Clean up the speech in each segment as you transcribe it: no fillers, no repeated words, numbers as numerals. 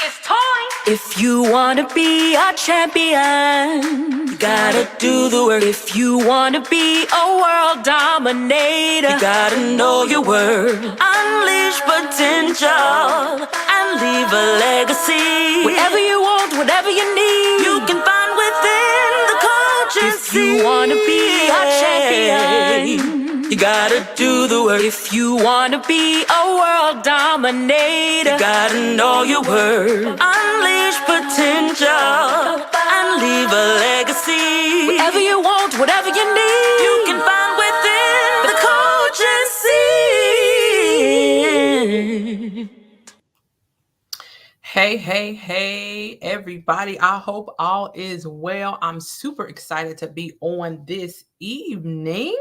It's time. If you wanna be a champion, you gotta do the work. If you wanna be a world dominator, you gotta know your worth. Unleash potential and leave a legacy. Whatever you want, whatever you need, you can find within the coaching If you wanna be a champion, you gotta do the work. If you wanna be a world dominator, you gotta know your worth. Unleash potential and leave a legacy. Whatever you want, whatever you need, you can find within the coaching seed. Hey, everybody. I hope all is well. I'm super excited to be on this evening.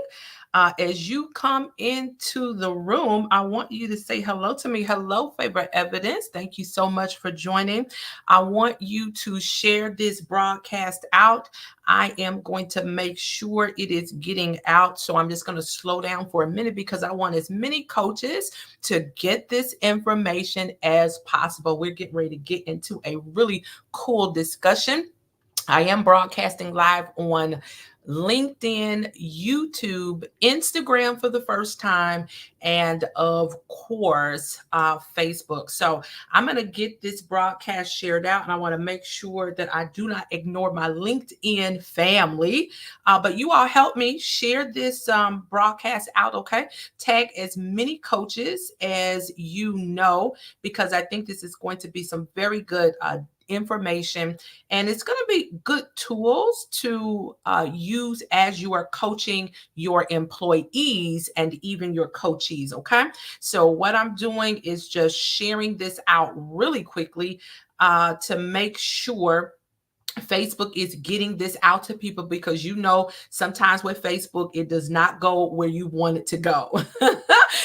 As you come into the room, I want you to say hello to me. Hello, Favorite Evidence. Thank you so much for joining. I want you to share this broadcast out. I am going to make sure it is getting out. So I'm just going to slow down for a minute because I want as many coaches to get this information as possible. We're getting ready to get into a really cool discussion. I am broadcasting live on LinkedIn, YouTube, Instagram for the first time, and of course, Facebook. So I'm going to get this broadcast shared out, and I want to make sure that I do not ignore my LinkedIn family. But you all help me share this broadcast out, okay? Tag as many coaches as you know, because I think this is going to be some very good information, and it's going to be good tools to use as you are coaching your employees and even your coachees. Okay, so what I'm doing is just sharing this out really quickly to make sure Facebook is getting this out to people, because you know sometimes with Facebook it does not go where you want it to go.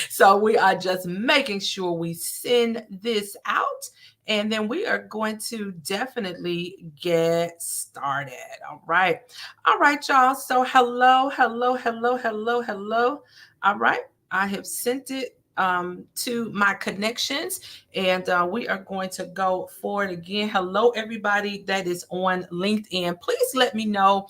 So we are just making sure we send this out, and then we are going to definitely get started. All right, y'all. So hello. All right, I have sent it to my connections, and we are going to go forward again. Hello, everybody that is on LinkedIn. Please let me know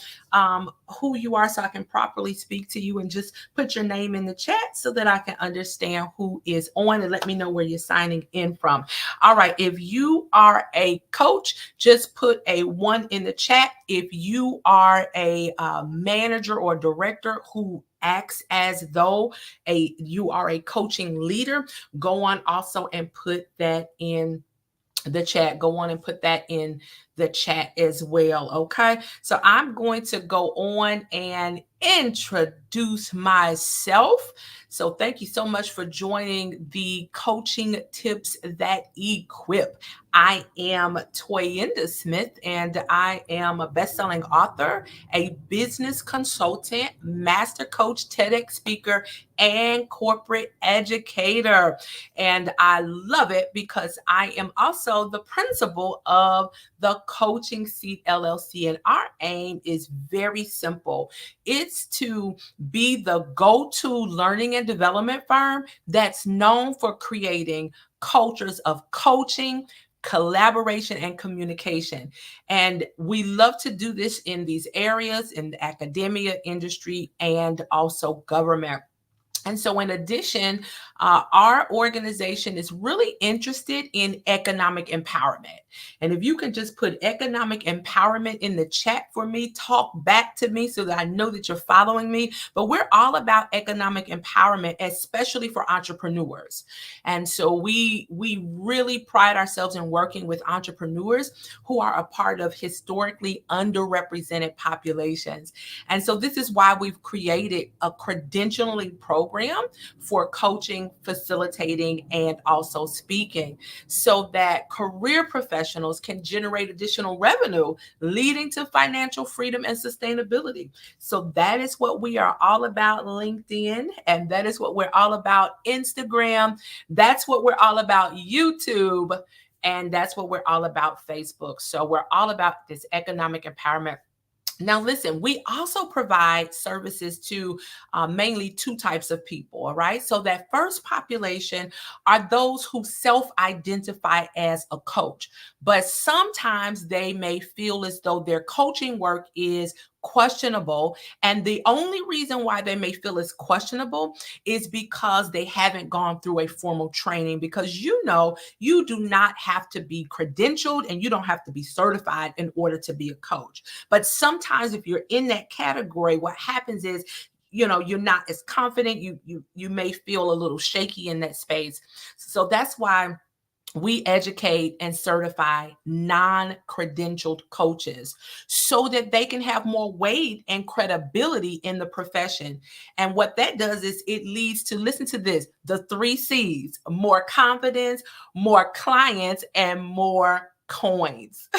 who you are so I can properly speak to you, and just put your name in the chat so that I can understand who is on, and let me know where you're signing in from. All right, if you are a coach, just put a 1 in the chat. If you are a manager or director who acts as though you are a coaching leader, go on also and put that in the chat. Go on and put that in the chat as well. Okay, so I'm going to go on and introduce myself. So thank you so much for joining the Coaching Tips That Equip. I am Toyinda Smith, and I am a best-selling author, a business consultant, master coach, TEDx speaker, and corporate educator. And I love it because I am also the principal of the Coaching Seed LLC. And our aim is very simple. It's to be the go-to learning and development firm that's known for creating cultures of coaching, collaboration, and communication. And we love to do this in these areas, in the academia, industry, and also government. And so in addition, our organization is really interested in economic empowerment. And if you can just put economic empowerment in the chat for me, talk back to me so that I know that you're following me. But we're all about economic empowerment, especially for entrepreneurs. And so we really pride ourselves in working with entrepreneurs who are a part of historically underrepresented populations. And so this is why we've created a credentialing program for coaching, facilitating, and also speaking, so that career professionals can generate additional revenue, leading to financial freedom and sustainability. So that is what we are all about, LinkedIn, and that is what we're all about, Instagram. That's what we're all about, YouTube, and that's what we're all about, Facebook. So we're all about this economic empowerment Now, listen, we also provide services to mainly two types of people, all right? So, that first population are those who self identify as a coach, but sometimes they may feel as though their coaching work is questionable. And the only reason why they may feel it's questionable is because they haven't gone through a formal training. Because you do not have to be credentialed and you don't have to be certified in order to be a coach. But sometimes if you're in that category, what happens is, you're not as confident. You may feel a little shaky in that space. So that's why we educate and certify non-credentialed coaches so that they can have more weight and credibility in the profession. And what that does is it leads to, listen to this, the 3 C's: more confidence, more clients, and more coins.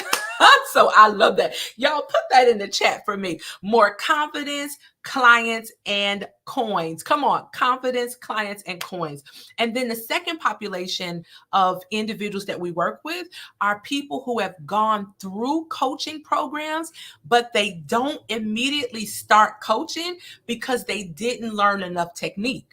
So I love that. Y'all put that in the chat for me. More confidence, clients, and coins. Come on, confidence, clients, and coins. And then the second population of individuals that we work with are people who have gone through coaching programs, but they don't immediately start coaching because they didn't learn enough technique.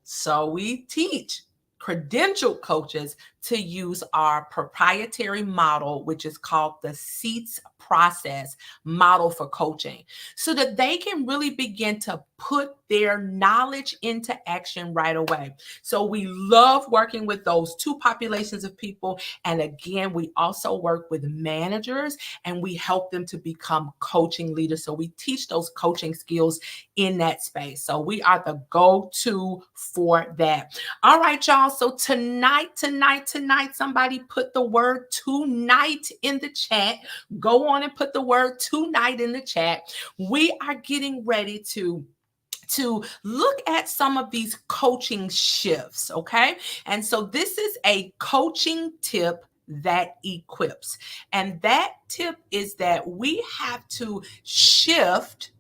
So we teach credentialed coaches to use our proprietary model, which is called the SEATS process model for coaching, so that they can really begin to put their knowledge into action right away. So we love working with those two populations of people. And again, we also work with managers and we help them to become coaching leaders. So we teach those coaching skills in that space. So we are the go-to for that. All right, y'all. So tonight, somebody put the word tonight in the chat. Go on and put the word tonight in the chat. We are getting ready to look at some of these coaching shifts, okay? And so this is a coaching tip that equips. And that tip is that we have to shift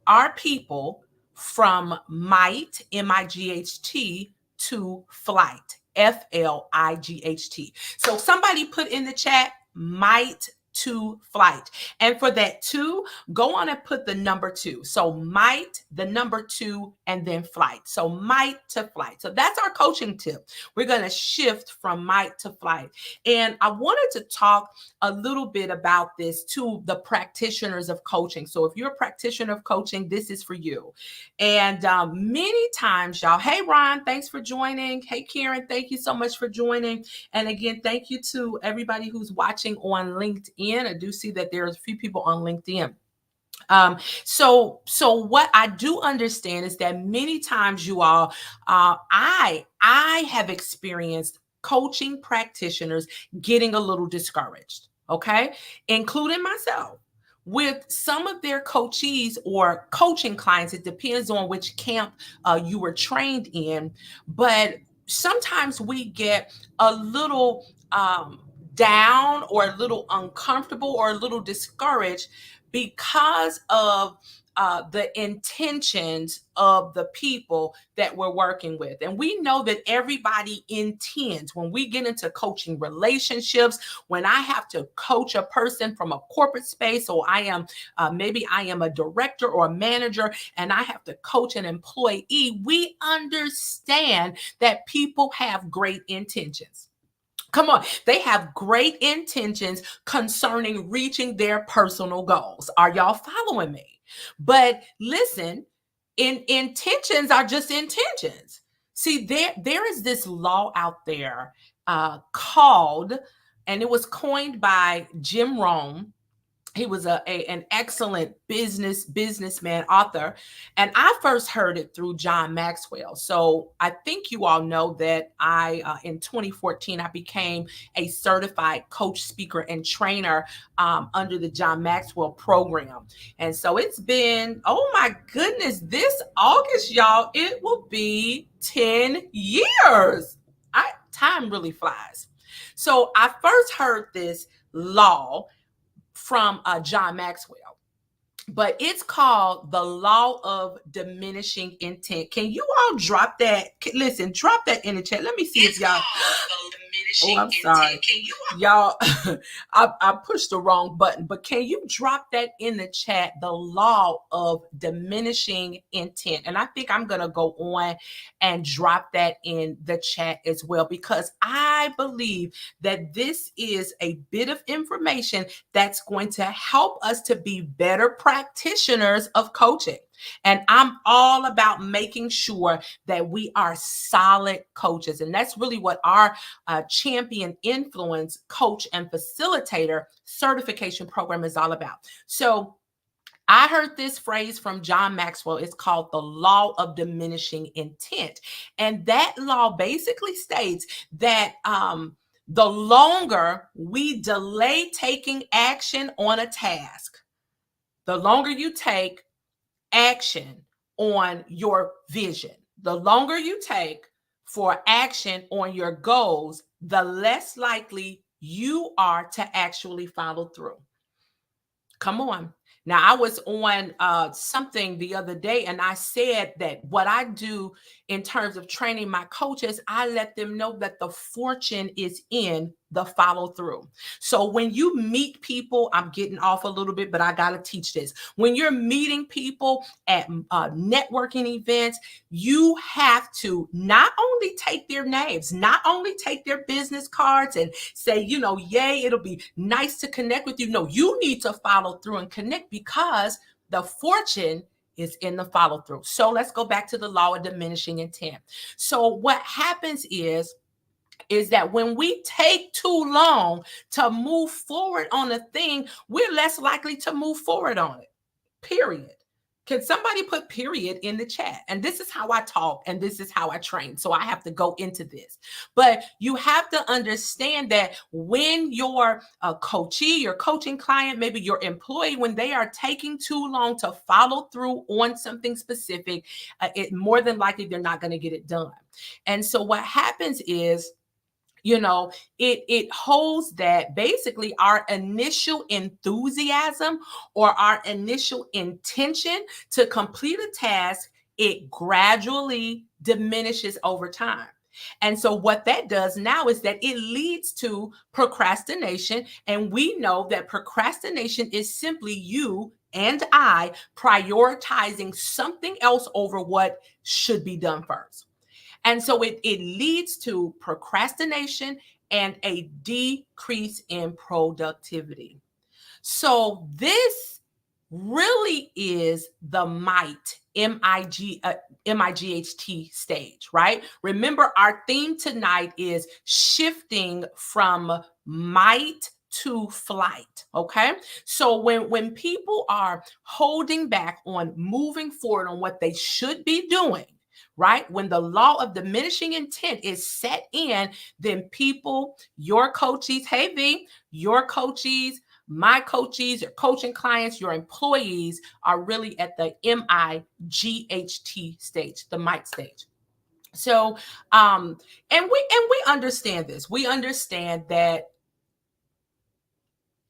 our people from might, M-I-G-H-T, to flight, F-L-I-G-H-T. So somebody put in the chat, might to flight. And for that 2, go on and put the number 2. So might, the number 2, and then flight. So might to flight. So that's our coaching tip. We're going to shift from might to flight. And I wanted to talk a little bit about this to the practitioners of coaching. So if you're a practitioner of coaching, this is for you. And many times, y'all, hey, Ron, thanks for joining. Hey, Karen, thank you so much for joining. And again, thank you to everybody who's watching on LinkedIn. I do see that there's a few people on LinkedIn. So what I do understand is that many times, you all, I have experienced coaching practitioners getting a little discouraged, okay, including myself, with some of their coachees or coaching clients. It depends on which camp you were trained in, but sometimes we get a little down or a little uncomfortable or a little discouraged because of the intentions of the people that we're working with. And we know that everybody intends, when we get into coaching relationships, when I have to coach a person from a corporate space, or maybe I am a director or a manager and I have to coach an employee, we understand that people have great intentions. Come on. They have great intentions concerning reaching their personal goals. Are y'all following me? But listen, intentions are just intentions. See, there is this law out there called, and it was coined by Jim Rohn. He was an excellent businessman, author, and I first heard it through John Maxwell. So I think you all know that in 2014, I became a certified coach, speaker, and trainer under the John Maxwell program. And so it's been, oh my goodness, this August, y'all, it will be 10 years. Time really flies. So I first heard this law from John Maxwell, but it's called the law of diminishing intent. Can you all drop that? Listen, drop that in the chat. Let me see if y'all. Oh, I'm sorry. Y'all, I pushed the wrong button, but can you drop that in the chat? The law of diminishing intent. And I think I'm going to go on and drop that in the chat as well, because I believe that this is a bit of information that's going to help us to be better practitioners of coaching. And I'm all about making sure that we are solid coaches. And that's really what our Champion Influence Coach and Facilitator certification program is all about. So I heard this phrase from John Maxwell. It's called the law of diminishing intent. And that law basically states that the longer we delay taking action on a task, the longer you take action on your vision, the longer you take for action on your goals, the less likely you are to actually follow through. Come on. Now, I was on something the other day, and I said that what I do in terms of training my coaches, I let them know that the fortune is in the follow through. So when you meet people, I'm getting off a little bit, but I got to teach this. When you're meeting people at networking events, you have to not only take their names, not only take their business cards and say, you know, yay, it'll be nice to connect with you. No, you need to follow through and connect, because the fortune is in the follow through. So let's go back to the law of diminishing intent. So what happens is that when we take too long to move forward on a thing, we're less likely to move forward on it, period. Can somebody put period in the chat? And this is how I talk, and this is how I train. So I have to go into this. But you have to understand that when your coachee, your coaching client, maybe your employee, when they are taking too long to follow through on something specific, it more than likely they're not going to get it done. And so what happens is, you know, it holds that basically our initial enthusiasm or our initial intention to complete a task, it gradually diminishes over time. And so what that does now is that it leads to procrastination. And we know that procrastination is simply you and I prioritizing something else over what should be done first. And so it leads to procrastination and a decrease in productivity. So this really is the MIGHT stage, right? Remember, our theme tonight is shifting from might to flight. Okay. So when people are holding back on moving forward on what they should be doing, right? When the law of diminishing intent is set in, then people, your coaches, hey V, your coaches, my coaches, your coaching clients, your employees are really at the MIGHT stage, the might stage. So, and we understand this. We understand that,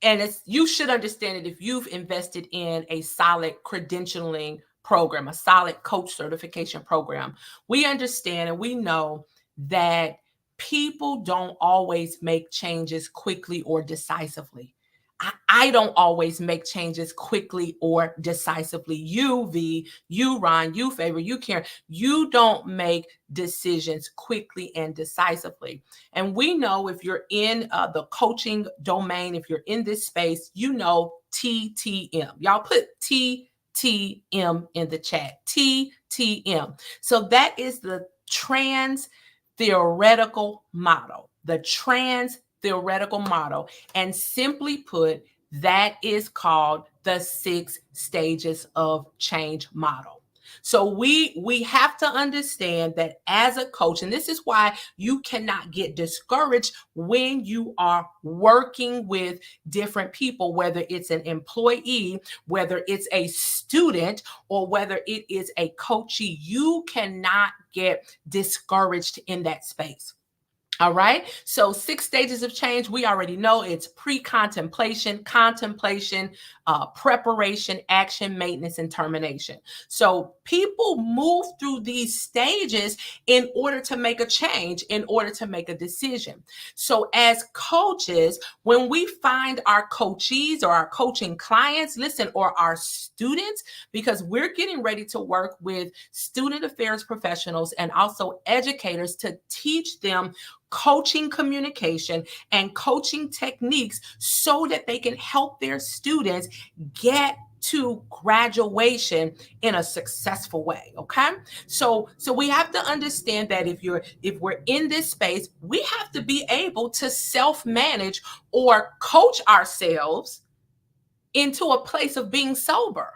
and you should understand it if you've invested in a solid credentialing program, a solid coach certification program. We understand and we know that people don't always make changes quickly or decisively. I don't always make changes quickly or decisively. You, V, you, Ron, you, Favor, you, Karen, you don't make decisions quickly and decisively. And we know if you're in the coaching domain, if you're in this space, you know TTM. Y'all put TTM in the chat. TTM. So that is the trans theoretical model. The trans theoretical model. And simply put, that is called the 6 stages of change model. So we have to understand that as a coach, and this is why you cannot get discouraged when you are working with different people, whether it's an employee, whether it's a student, or whether it is a coachee. You cannot get discouraged in that space. All right. So 6 stages of change, we already know it's pre-contemplation, contemplation, preparation, action, maintenance, and termination. So people move through these stages in order to make a change, in order to make a decision. So as coaches, when we find our coachees or our coaching clients, listen, or our students, because we're getting ready to work with student affairs professionals and also educators to teach them coaching communication and coaching techniques so that they can help their students get to graduation in a successful way. Okay. So we have to understand that if we're in this space, we have to be able to self-manage or coach ourselves into a place of being sober.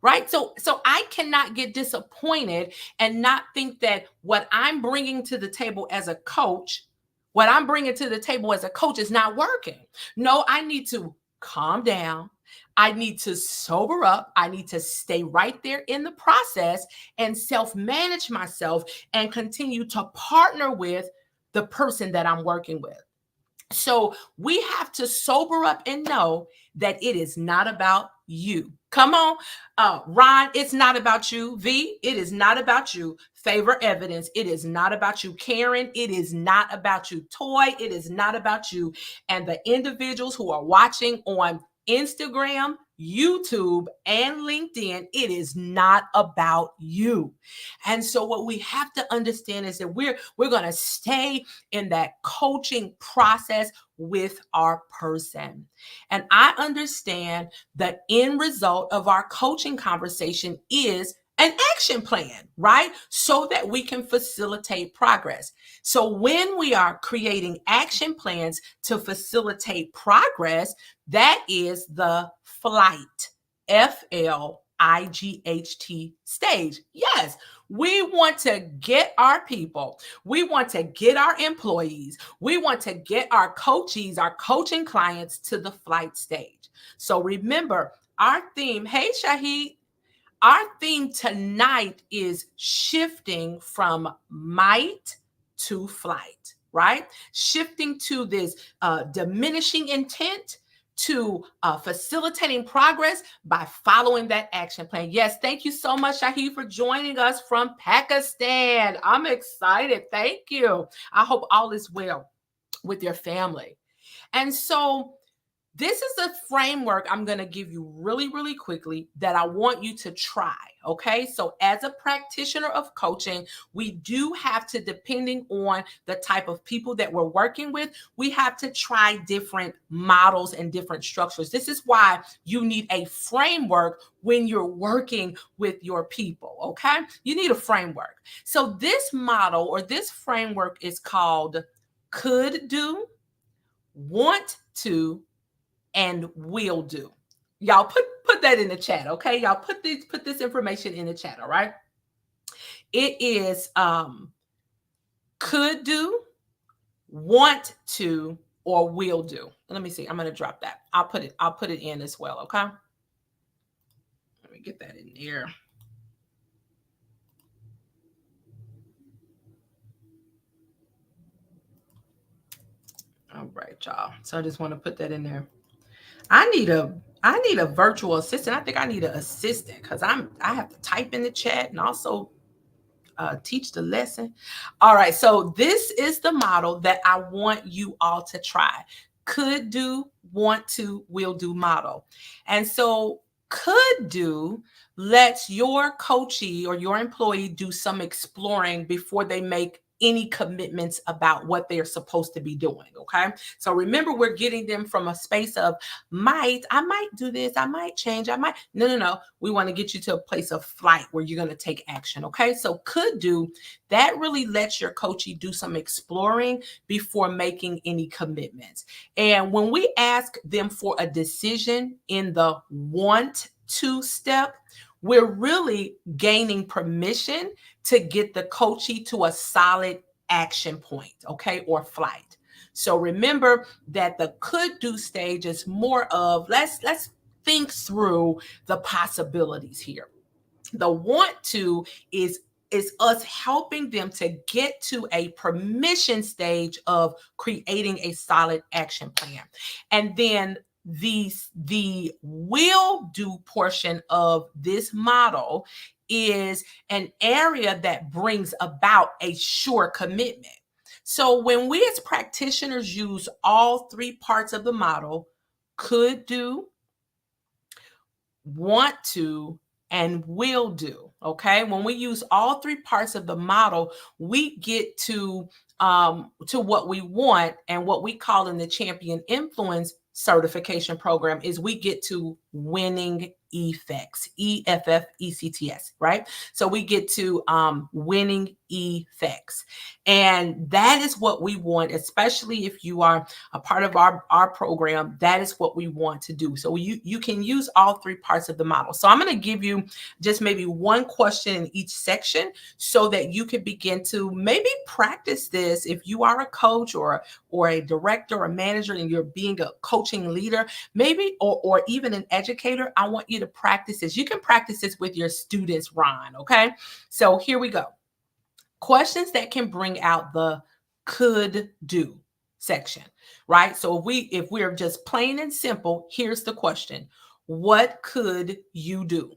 Right. So I cannot get disappointed and not think that what I'm bringing to the table as a coach, is not working. No, I need to calm down. I need to sober up. I need to stay right there in the process and self-manage myself and continue to partner with the person that I'm working with. So we have to sober up and know that it is not about you. Come on, Ron, it's not about you. V, it is not about you. Favor Evidence, it is not about you. Karen, it is not about you. Toy, it is not about you. And the individuals who are watching on Instagram, YouTube, and LinkedIn, it is not about you. And so what we have to understand is that we're going to stay in that coaching process with our person. And I understand the end result of our coaching conversation is an action plan, right? So that we can facilitate progress. So when we are creating action plans to facilitate progress, that is the FLIGHT, FLIGHT stage. Yes, we want to get our people. We want to get our employees. We want to get our coachees, our coaching clients to the FLIGHT stage. So remember, our theme, hey, Shahid, our theme tonight is shifting from might to flight, right? Shifting to this diminishing intent to facilitating progress by following that action plan. Yes, thank you so much, Shahid, for joining us from Pakistan. I'm excited. Thank you. I hope all is well with your family. And so this is a framework I'm going to give you really, really quickly that I want you to try. Okay. So as a practitioner of coaching, we do have to, depending on the type of people that we're working with, we have to try different models and different structures. This is why you need a framework when you're working with your people. Okay. You need a framework. So this model or this framework is called could do, want to, and will do. Y'all put that in the chat, okay? Y'all put this information in the chat, all right? It is could do, want to, or will do. Let me see. I'm going to drop that. I'll put it in as well, okay? Let me get that in there. All right, y'all. So I just want to put that in there. I need a virtual assistant. I think I need an assistant because I have to type in the chat and also teach the lesson. All right. So this is the model that I want you all to try. Could do, want to, will do model. And so could do lets your coachee or your employee do some exploring before they make any commitments about what they're supposed to be doing. Okay. So remember, we're getting them from a space of I might do this, I might change, No. We want to get you to a place of flight where you're going to take action. Okay. So could do, that really lets your coachee do some exploring before making any commitments. And when we ask them for a decision in the want to step, we're really gaining permission to get the coachee to a solid action point, okay, or flight. So remember that the could do stage is more of let's think through the possibilities here. The want to is is us helping them to get to a permission stage of creating a solid action plan. And then the will do portion of this model is an area that brings about a sure commitment. So when we as practitioners use all three parts of the model, could do, want to, and will do, okay? When we use all three parts of the model, we get to what we want, and what we call in the Champion Influence certification program is we get to winning effects, EFFECTS, right? So we get to winning effects. And that is what we want, especially if you are a part of our program. That is what we want to do. So you can use all three parts of the model. So I'm going to give you just maybe one question in each section so that you can begin to maybe practice this. If you are a coach or a director or a manager and you're being a coaching leader, maybe, or even an educator, I want you to practice this. You can practice this with your students, Ron, okay? So here we go. Questions that can bring out the could do section, right? So if we're just plain and simple, here's the question. What could you do?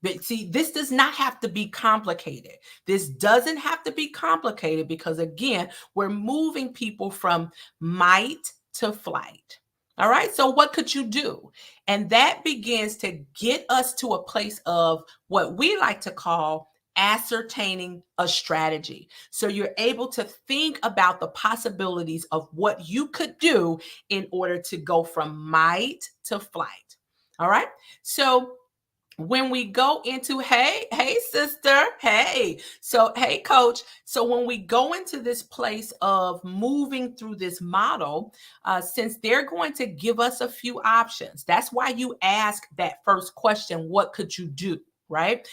But see, this does not have to be complicated. This doesn't have to be complicated because, again, we're moving people from might to flight. All right. So what could you do? And that begins to get us to a place of what we like to call ascertaining a strategy. So you're able to think about the possibilities of what you could do in order to go from might to flight. All right. So when we go into, hey sister, hey coach. So when we go into this place of moving through this model, since they're going to give us a few options, that's why you ask that first question, what could you do, right?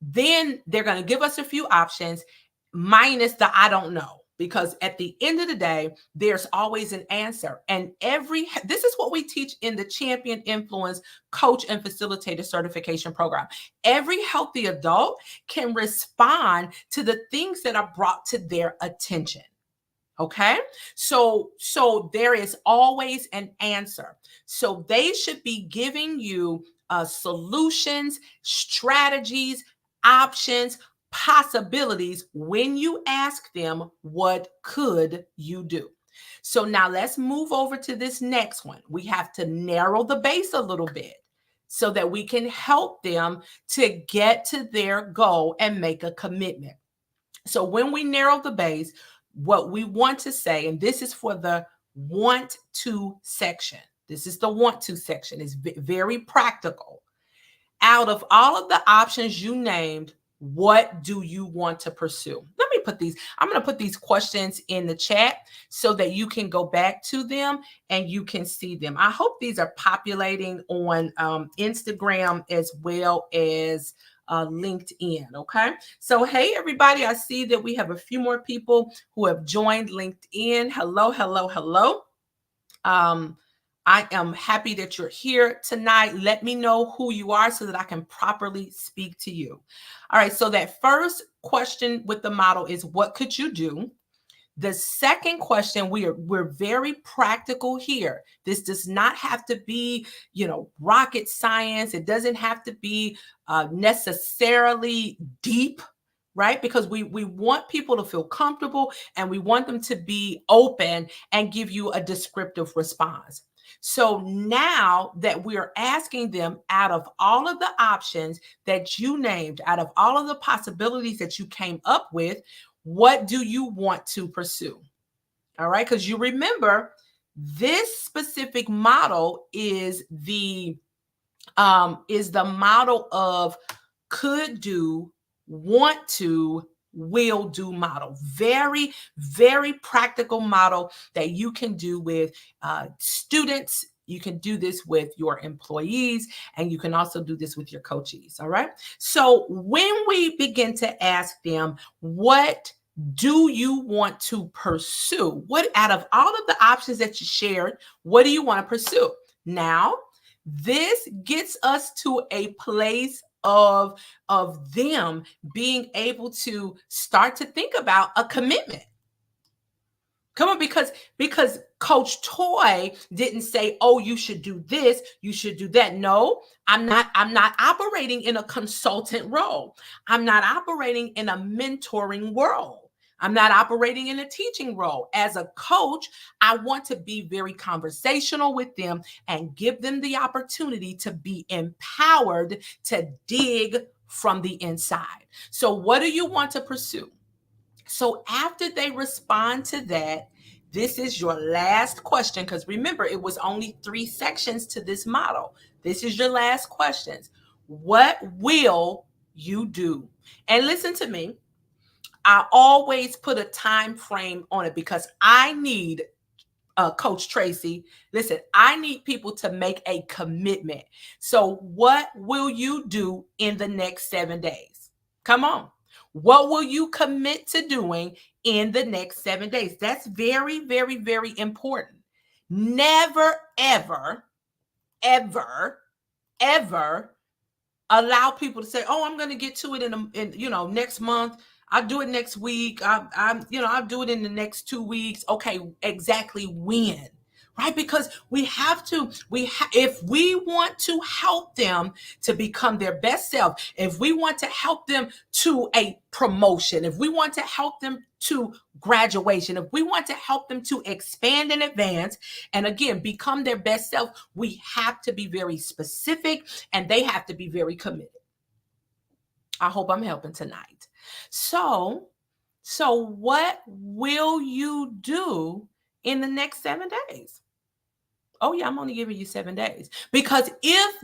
Then they're going to give us a few options minus the I don't know. Because at the end of the day, there's always an answer. And this is what we teach in the Champion Influence Coach and Facilitator Certification Program. Every healthy adult can respond to the things that are brought to their attention. Okay. So there is always an answer. So they should be giving you solutions, strategies, options, possibilities when you ask them, what could you do? So now let's move over to this next one. We have to narrow the base a little bit so that we can help them to get to their goal and make a commitment. So when we narrow the base, what we want to say, and this is for the want to section. This is the want to section. It's very practical. Out of all of the options you named, what do you want to pursue? I'm going to put these questions in the chat so that you can go back to them and you can see them. I hope these are populating on Instagram as well as LinkedIn. Okay. So, hey, everybody, I see that we have a few more people who have joined LinkedIn. Hello. I am happy that you're here tonight. Let me know who you are so that I can properly speak to you. All right. So that first question with the model is, what could you do? The second question, we're very practical here. This does not have to be, rocket science. It doesn't have to be necessarily deep, right? Because we want people to feel comfortable and we want them to be open and give you a descriptive response. So now that we're asking them, out of all of the options that you named, out of all of the possibilities that you came up with, what do you want to pursue? All right. Because you remember, this specific model is the model of could do, want to, will do model. Very, very practical model that you can do with students. You can do this with your employees, and you can also do this with your coaches. All right. So when we begin to ask them, what do you want to pursue? What out of all of the options that you shared, what do you want to pursue? Now, this gets us to a place of them being able to start to think about a commitment. Come on, because Coach Toy didn't say, "Oh, you should do this, you should do that." No, I'm not operating in a consultant role. I'm not operating in a mentoring role. I'm not operating in a teaching role. As a coach, I want to be very conversational with them and give them the opportunity to be empowered to dig from the inside. So, what do you want to pursue? So after they respond to that, this is your last question, because remember, it was only 3 sections to this model. This is your last questions. What will you do? And listen to me. I always put a time frame on it because I need Coach Tracy. Listen, I need people to make a commitment. So what will you do in the next 7 days? Come on. What will you commit to doing in the next 7 days? That's very, very, very important. Never, ever, ever, ever allow people to say, "Oh, I'm going to get to it in next month. I'll do it next week. I'll do it in the next 2 weeks." Okay, exactly when? Right? Because if we want to help them to become their best self, if we want to help them to a promotion, if we want to help them to graduation, if we want to help them to expand and advance, and again, become their best self, we have to be very specific and they have to be very committed. I hope I'm helping tonight. So what will you do in the next 7 days? Oh yeah, I'm only giving you 7 days. Because if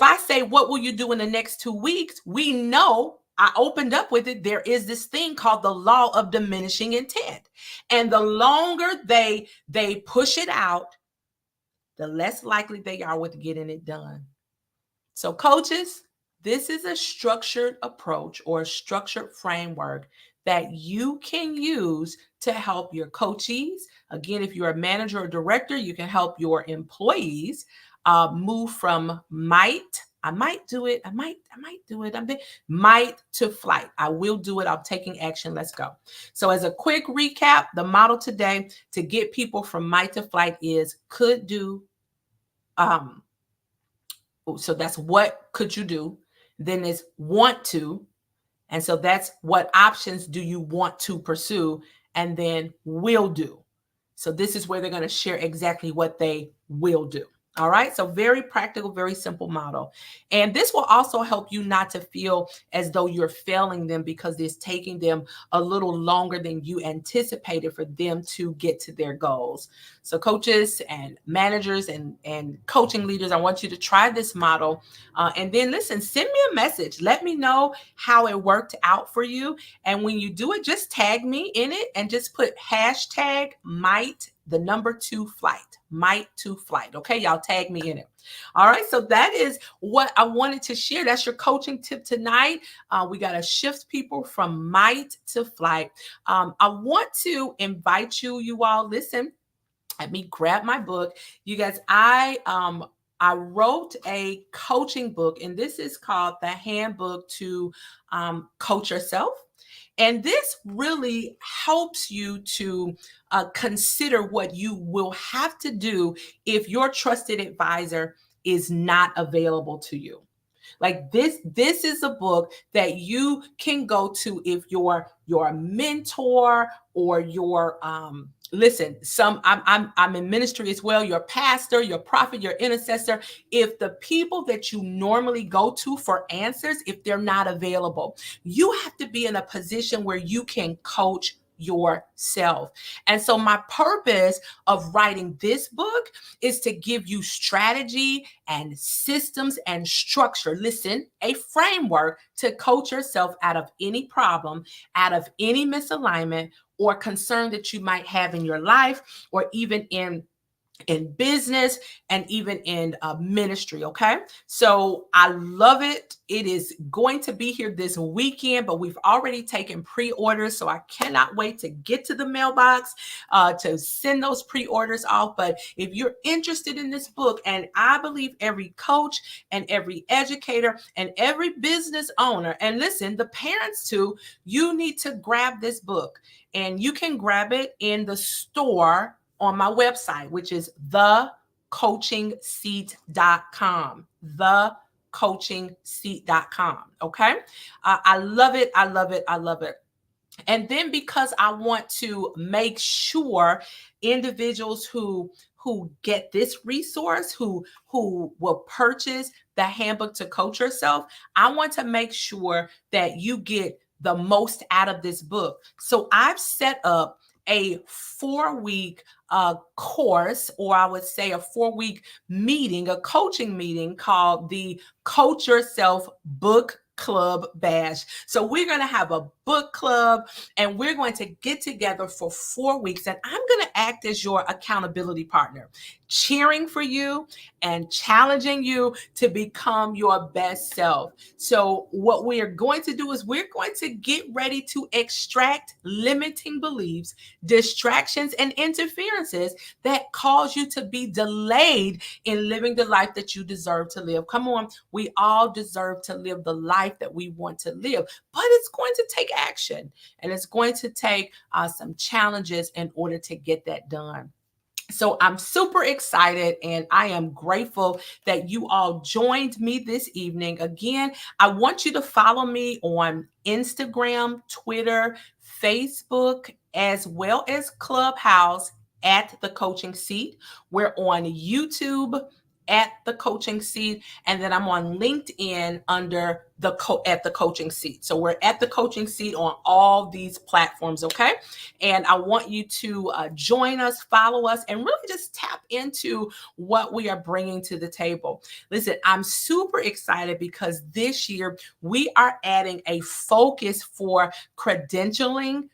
I say, what will you do in the next 2 weeks? We know, I opened up with it, there is this thing called the law of diminishing intent. And the longer they push it out, the less likely they are with getting it done. So coaches, this is a structured approach or a structured framework that you can use to help your coachees. Again, if you're a manager or director, you can help your employees move from might to flight. I will do it. I'm taking action. Let's go. So as a quick recap, the model today to get people from might to flight is could do. So that's what could you do. Then is want to. And so that's what options do you want to pursue, and then will do. So this is where they're going to share exactly what they will do. All right. So very practical, very simple model. And this will also help you not to feel as though you're failing them because it's taking them a little longer than you anticipated for them to get to their goals. So coaches and managers and coaching leaders, I want you to try this model. And then listen, send me a message. Let me know how it worked out for you. And when you do it, just tag me in it and just put hashtag might, the number 2 flight, might to flight. Okay, y'all tag me in it. All right, so that is what I wanted to share. That's your coaching tip tonight. We got to shift people from might to flight. I want to invite you all, listen, let me grab my book. You guys, I wrote a coaching book, and this is called The Handbook to Coach Yourself. And this really helps you to consider what you will have to do if your trusted advisor is not available to you. Like this is a book that you can go to if your mentor or your listen, I'm in ministry as well, your pastor, your prophet, your intercessor. If the people that you normally go to for answers, if they're not available, you have to be in a position where you can coach yourself. And so my purpose of writing this book is to give you strategy and systems and structure. Listen, a framework to coach yourself out of any problem, out of any misalignment or concern that you might have in your life, or even in in business, and even in ministry. Okay. So I love it. It is going to be here this weekend, but we've already taken pre-orders. So I cannot wait to get to the mailbox to send those pre-orders off. But if you're interested in this book, and I believe every coach and every educator and every business owner, and listen, the parents too, you need to grab this book, and you can grab it in the store on my website, which is thecoachingseat.com. Thecoachingseat.com. Okay. I love it. I love it. I love it. And then because I want to make sure individuals who get this resource, who will purchase the handbook to coach yourself, I want to make sure that you get the most out of this book. So I've set up a 4-week course, or I would say a 4-week meeting, a coaching meeting called the Coach Yourself Book Club Bash. So we're going to have a book club, and we're going to get together for 4 weeks, and I'm going to act as your accountability partner, cheering for you and challenging you to become your best self. So what we are going to do is we're going to get ready to extract limiting beliefs, distractions, and interferences that cause you to be delayed in living the life that you deserve to live. Come on, we all deserve to live the life that we want to live, but it's going to take action, and it's going to take some challenges in order to get that done. So I'm super excited, and I am grateful that you all joined me this evening. Again, I want you to follow me on Instagram, Twitter, Facebook, as well as Clubhouse at The Coaching Seat. We're on YouTube at The Coaching Seat, and then I'm on LinkedIn under at The Coaching Seat. So we're at The Coaching Seat on all these platforms, okay? And I want you to join us, follow us, and really just tap into what we are bringing to the table. Listen, I'm super excited because this year we are adding a focus for credentialing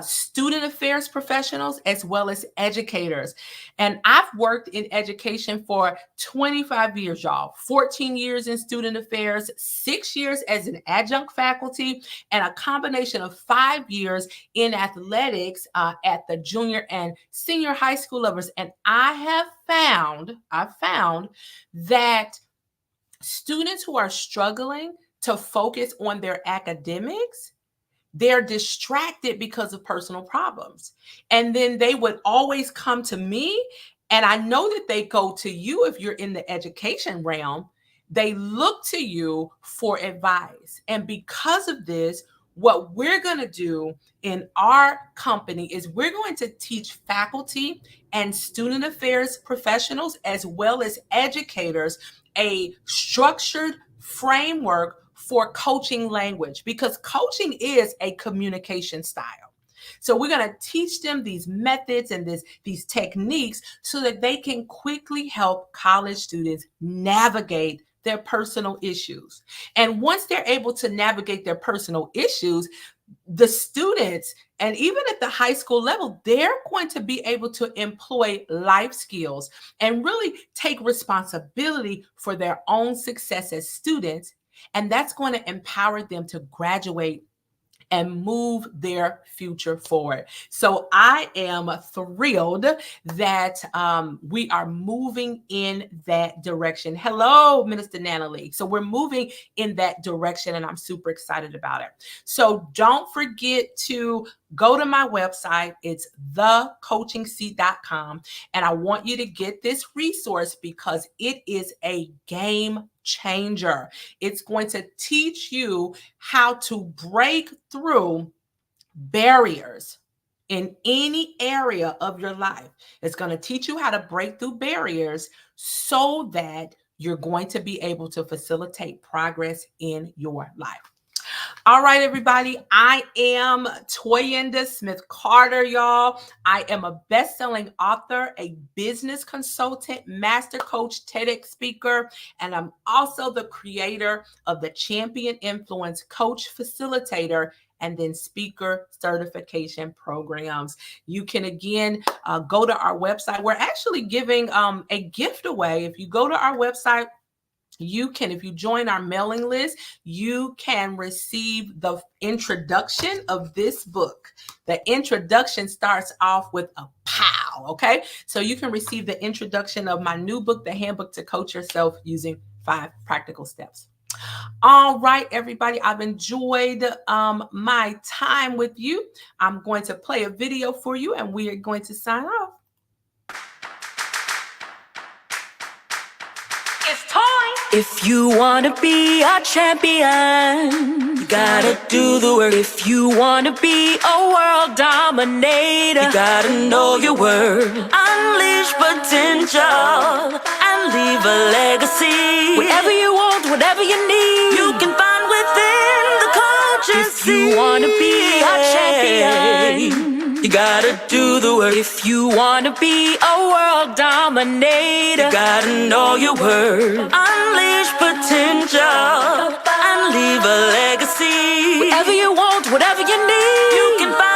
student affairs professionals as well as educators. And I've worked in education for 25 years, y'all. 14 years in student affairs, 6 years as an adjunct faculty, and a combination of 5 years in athletics at the junior and senior high school levels. And I've found that students who are struggling to focus on their academics, they're distracted because of personal problems. And then they would always come to me. And I know that they go to you if you're in the education realm. They look to you for advice. And because of this, what we're going to do in our company is we're going to teach faculty and student affairs professionals, as well as educators, a structured framework for coaching language, because coaching is a communication style. So we're going to teach them these methods and these techniques so that they can quickly help college students navigate their personal issues. And once they're able to navigate their personal issues, the students, and even at the high school level, they're going to be able to employ life skills and really take responsibility for their own success as students. And that's going to empower them to graduate and move their future forward. So I am thrilled that we are moving in that direction. Hello, Minister Natalie. So we're moving in that direction, and I'm super excited about it. So don't forget to go to my website. It's thecoachingseat.com. And I want you to get this resource because it is a game changer. It's going to teach you how to break through barriers in any area of your life. It's going to teach you how to break through barriers so that you're going to be able to facilitate progress in your life. All right, everybody. I am Toyinda Smith Carter, y'all. I am a best-selling author, a business consultant, master coach, TEDx speaker, and I'm also the creator of the Champion Influence Coach Facilitator and then speaker certification programs. You can again go to our website. We're actually giving a gift away. If you go to our website, you can, if you join our mailing list, you can receive the introduction of this book. The introduction starts off with a pow, okay? So you can receive the introduction of my new book, The Handbook to Coach Yourself Using 5 Practical Steps. All right, everybody, I've enjoyed my time with you. I'm going to play a video for you and we are going to sign off. It's time. If you wanna be a champion, you gotta do the work. If you wanna be a world dominator, you gotta know your worth. Unleash potential and leave a legacy. Whatever you want, whatever you need, you can find within the coaching. If you wanna be a champion, you gotta do the work. If you wanna be a world dominator, you gotta know your worth. Unleash potential and leave a legacy. Whatever you want, whatever you need, you can find